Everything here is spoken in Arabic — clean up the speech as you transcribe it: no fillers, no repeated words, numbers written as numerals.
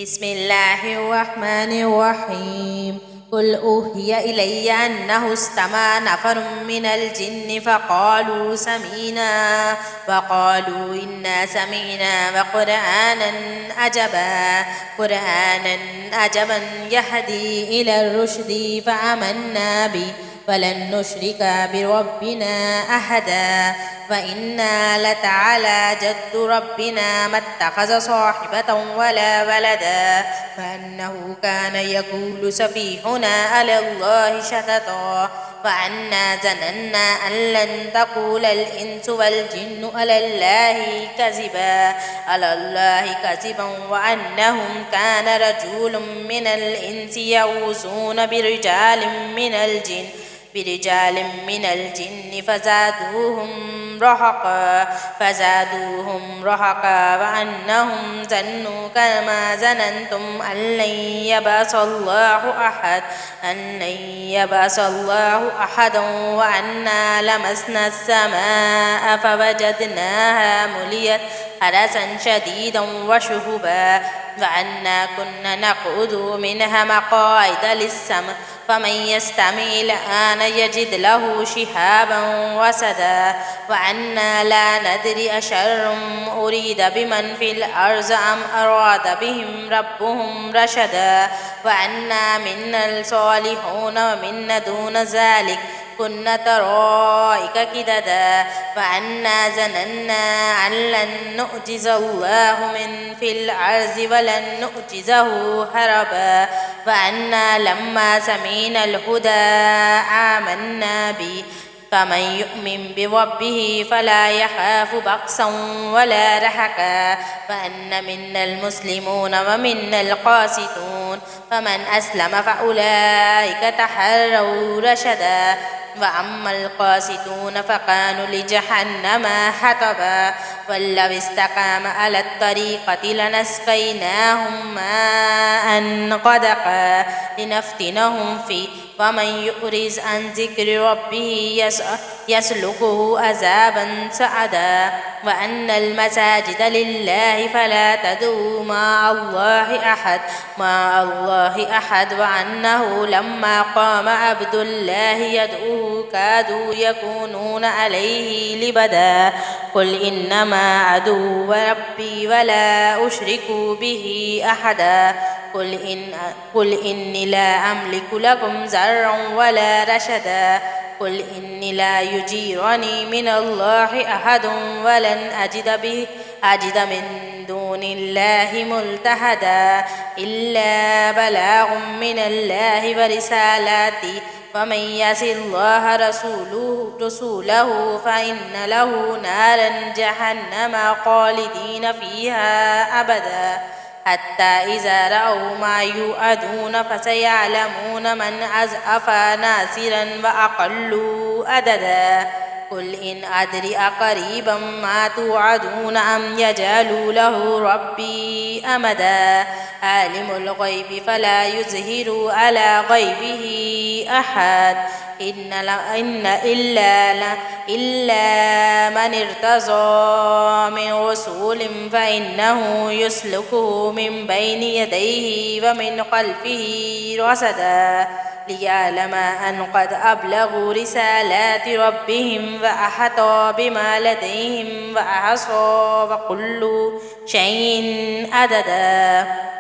بسم الله الرحمن الرحيم. قل أوحي إلي أنه استمع نفر من الجن فقالوا إنا سمعنا قرآنا عجبا يهدي إلى الرشد فآمنا به ولن نشرك بربنا أحدا وإنا لتعالى جد ربنا ما اتخذ صاحبة ولا ولدا وأنه كان يقول سفيهنا على الله شططا وأنا ظننا أن لن تقول الإنس والجن على الله كذبا وأنهم كان رجل من الإنس يعوذون برجال من الجن فزادوهم رهقا وأنهم ظنوا كما ظننتم أن لن يبعث الله أحدا وأنا لمسنا السماء فوجدناها مليت حرسا شديدا وشهبا وأنا كنا نقعد منها مقاعد للسمع فمن يستمع الآن يجد له شهابا وسدا وأنا لا ندري أشر أريد بمن في الأرض أم أراد بهم ربهم رشدا وأنا منا الصالحون ومنا دون ذلك كنا طرائق قددا وأنا ظننا أن لن نعجز الله من في الأرض ولن نعجزه هربا وأنا لما سمعنا الهدى آمنا به فمن يؤمن بربه فلا يخاف بخسا ولا رهقا وأن منا المسلمون ومنا القاسطون فمن أسلم فأولئك تحروا رشدا وأما القاسطون فكانوا لجهنم حطبا ولو استقاموا على الطريقة لنسقيناهم ماء غدقا لنفتنهم فيه ومن يعرض عن ذكر ربه يسلكه عذابا صعدا وأن المساجد لله فلا تدعوا مع الله أحد وأنه لما قام عبد الله يدعوه كادوا يكونون عليه لبدا قل إنما أدعو ربي ولا أشرك به أحدا قل إني لا أملك لكم ضرا ولا رشدا قل إني لا يجيرني من الله أحد ولن أجد من دون الله ملتحدا إلا بلاغ من الله ورسالاته ومن يعص الله رسوله فإن له نارا جهنم خالدين فيها أبدا حتى إذا رأوا ما يوعدون فسيعلمون من أضعف ناصرا وأقل عددا قل إن أدري أقريبا ما توعدون أم يجعل له ربي أمدا عالم الغيب فلا يظهر على غيبه أحد إلا من ارتضى من رسول فإنه يسلكه من بين يديه ومن خلفه رصدا ليعلم أن قد أبلغوا رسالات ربهم وأحاط بما لديهم وأحصى وكل شيء عددا.